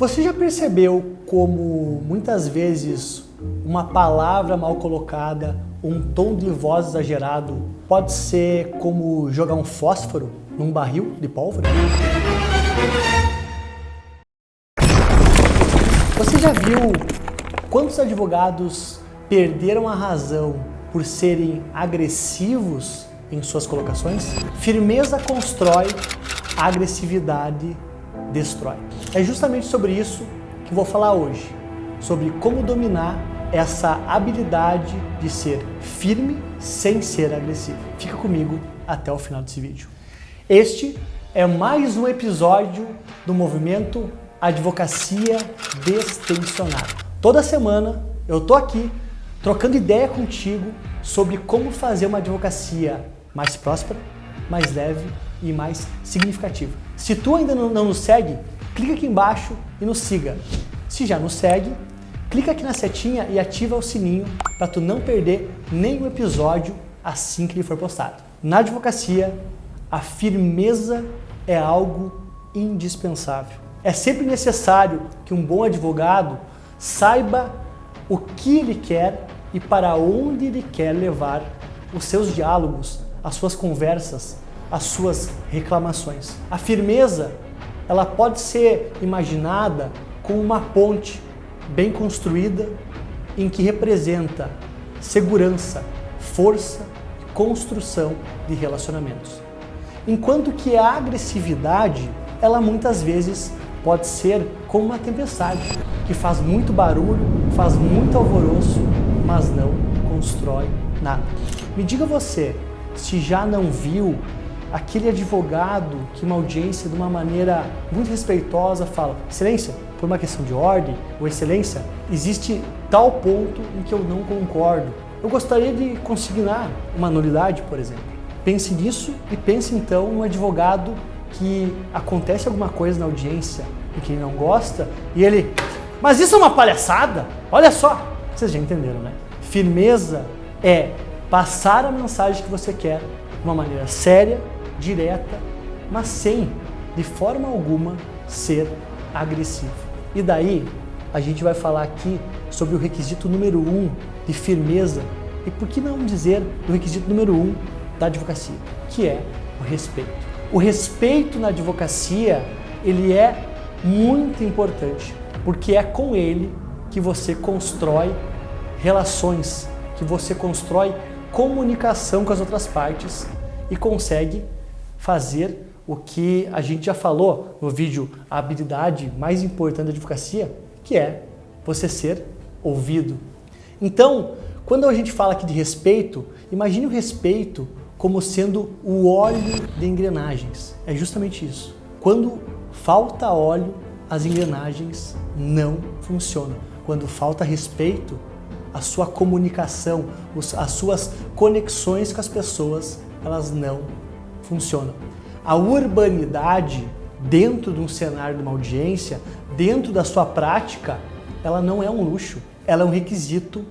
Você já percebeu como muitas vezes uma palavra mal colocada, um tom de voz exagerado pode ser como jogar um fósforo num barril de pólvora? Você já viu quantos advogados perderam a razão por serem agressivos em suas colocações? Firmeza constrói, agressividade destrói. É justamente sobre isso que vou falar hoje, sobre como dominar essa habilidade de ser firme sem ser agressivo. Fica comigo até o final desse vídeo. Este é mais um episódio do movimento Advocacia Destensionada. Toda semana eu tô aqui trocando ideia contigo sobre como fazer uma advocacia mais próspera, mais leve e mais significativa. Se tu ainda não nos segue, clica aqui embaixo e nos siga. Se já nos segue, clica aqui na setinha e ativa o sininho para tu não perder nenhum episódio assim que ele for postado. Na advocacia, a firmeza é algo indispensável. É sempre necessário que um bom advogado saiba o que ele quer e para onde ele quer levar os seus diálogos, as suas conversas, as suas reclamações. A firmeza, ela pode ser imaginada como uma ponte bem construída em que representa segurança, força e construção de relacionamentos. Enquanto que a agressividade, ela muitas vezes pode ser como uma tempestade, que faz muito barulho, faz muito alvoroço, mas não constrói nada. Me diga você, se já não viu aquele advogado que uma audiência de uma maneira muito respeitosa fala: excelência, por uma questão de ordem, ou excelência, existe tal ponto em que eu não concordo. Eu gostaria de consignar uma nulidade, por exemplo. Pense nisso e pense então no advogado que acontece alguma coisa na audiência e que ele não gosta e ele: mas isso é uma palhaçada? Olha só! Vocês já entenderam, né? Firmeza é passar a mensagem que você quer de uma maneira séria, direta, mas sem, de forma alguma, ser agressivo. E daí, a gente vai falar aqui sobre o requisito número 1 de firmeza e, por que não dizer, do requisito número 1 da advocacia, que é o respeito. O respeito na advocacia, ele é muito importante, porque é com ele que você constrói relações, que você constrói comunicação com as outras partes e consegue fazer o que a gente já falou no vídeo, a habilidade mais importante da advocacia, que é você ser ouvido. Então, quando a gente fala aqui de respeito, imagine o respeito como sendo o óleo de engrenagens. É justamente isso. Quando falta óleo, as engrenagens não funcionam. Quando falta respeito, a sua comunicação, as suas conexões com as pessoas, elas não funcionam. A urbanidade dentro de um cenário de uma audiência, dentro da sua prática, ela não é um luxo, ela é um requisito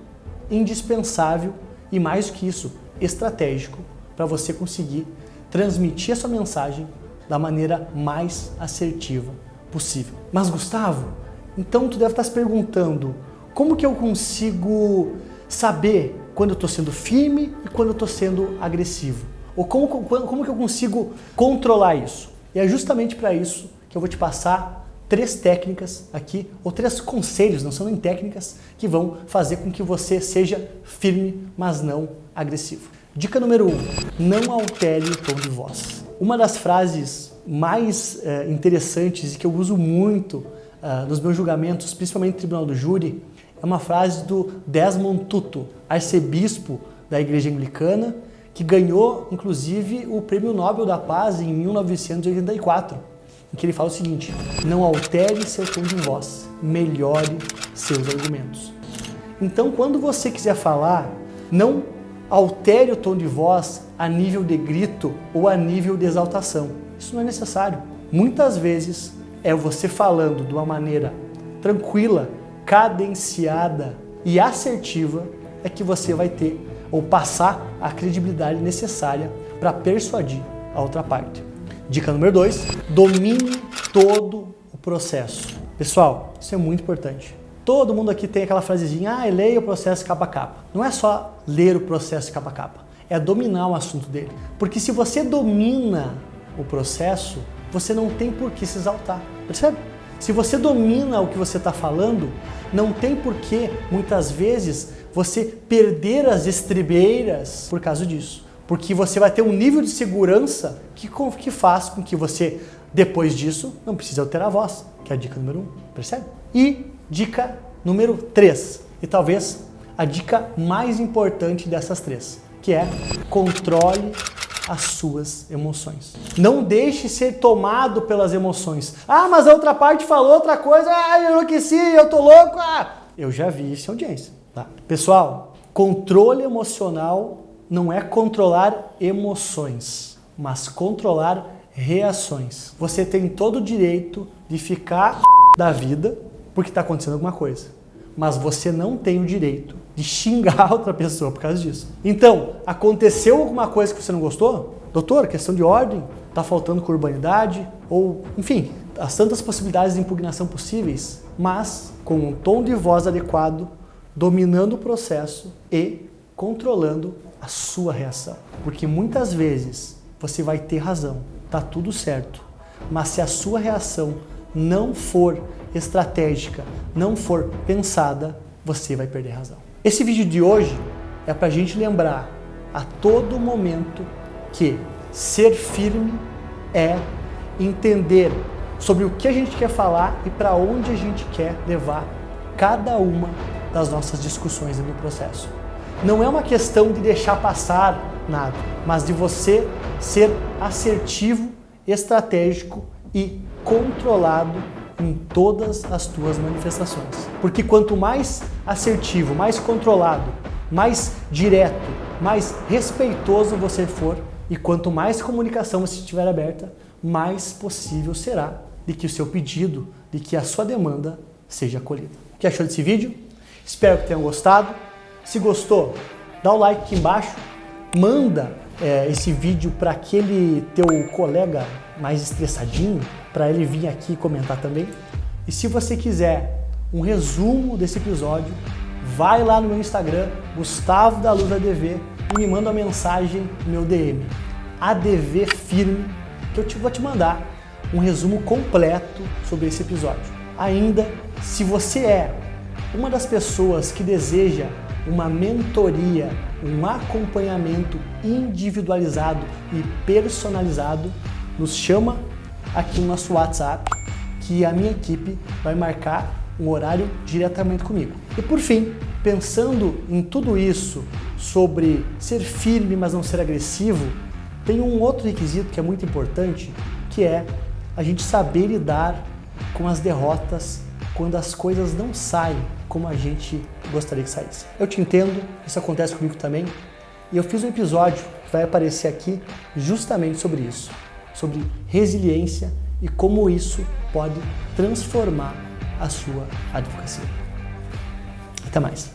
indispensável e, mais do que isso, estratégico para você conseguir transmitir a sua mensagem da maneira mais assertiva possível. Mas, Gustavo, então tu deve estar se perguntando: como que eu consigo saber quando eu estou sendo firme e quando eu estou sendo agressivo? Ou como que eu consigo controlar isso? E é justamente para isso que eu vou te passar 3 técnicas aqui, ou 3 conselhos, não são nem técnicas, que vão fazer com que você seja firme, mas não agressivo. Dica número 1, não altere o tom de voz. Uma das frases mais interessantes e que eu uso muito nos meus julgamentos, principalmente no Tribunal do Júri, é uma frase do Desmond Tutu, arcebispo da Igreja Anglicana, que ganhou, inclusive, o Prêmio Nobel da Paz em 1984, em que ele fala o seguinte: não altere seu tom de voz, melhore seus argumentos. Então, quando você quiser falar, não altere o tom de voz a nível de grito ou a nível de exaltação. Isso não é necessário. Muitas vezes é você falando de uma maneira tranquila, cadenciada e assertiva é que você vai ter ou passar a credibilidade necessária para persuadir a outra parte. Dica número 2, domine todo o processo. Pessoal, isso é muito importante. Todo mundo aqui tem aquela frasezinha, leia o processo capa a capa. Não é só ler o processo capa a capa, é dominar o assunto dele. Porque se você domina o processo, você não tem por que se exaltar, percebe? Se você domina o que você está falando, não tem por que, muitas vezes, você perder as estribeiras por causa disso. Porque você vai ter um nível de segurança que faz com que você, depois disso, não precise alterar a voz, que é a dica número 1, percebe? E dica número 3, e talvez a dica mais importante dessas 3, que é controle as suas emoções. Não deixe ser tomado pelas emoções. Mas a outra parte falou outra coisa, eu enlouqueci, eu tô louco. Eu já vi isso em audiência. Tá? Pessoal, controle emocional não é controlar emoções, mas controlar reações. Você tem todo o direito de ficar da vida porque está acontecendo alguma coisa, mas você não tem o direito de xingar outra pessoa por causa disso. Então, aconteceu alguma coisa que você não gostou? Doutor, questão de ordem, está faltando com urbanidade, ou, enfim, as tantas possibilidades de impugnação possíveis, mas com um tom de voz adequado, dominando o processo e controlando a sua reação. Porque muitas vezes você vai ter razão, tá tudo certo, mas se a sua reação não for estratégica, não for pensada, você vai perder razão. Esse vídeo de hoje é para a gente lembrar a todo momento que ser firme é entender sobre o que a gente quer falar e para onde a gente quer levar cada uma das nossas discussões no processo. Não é uma questão de deixar passar nada, mas de você ser assertivo, estratégico e controlado em todas as tuas manifestações. Porque quanto mais assertivo, mais controlado, mais direto, mais respeitoso você for, e quanto mais comunicação você estiver aberta, mais possível será de que o seu pedido, de que a sua demanda seja acolhida. O que achou desse vídeo? Espero que tenham gostado. Se gostou, dá o like aqui embaixo, manda esse vídeo para aquele teu colega mais estressadinho, para ele vir aqui comentar também. E se você quiser um resumo desse episódio, vai lá no meu Instagram, Gustavo da Luz ADV, e me manda uma mensagem no meu DM, ADV Firme, que eu vou te mandar um resumo completo sobre esse episódio. Ainda, se você é uma das pessoas que deseja uma mentoria, um acompanhamento individualizado e personalizado, nos chama aqui no nosso WhatsApp, que a minha equipe vai marcar um horário diretamente comigo. E por fim, pensando em tudo isso sobre ser firme, mas não ser agressivo, tem um outro requisito que é muito importante, que é a gente saber lidar com as derrotas quando as coisas não saem como a gente gostaria que saísse. Eu te entendo, isso acontece comigo também, e eu fiz um episódio que vai aparecer aqui justamente sobre isso, sobre resiliência e como isso pode transformar a sua advocacia. Até mais.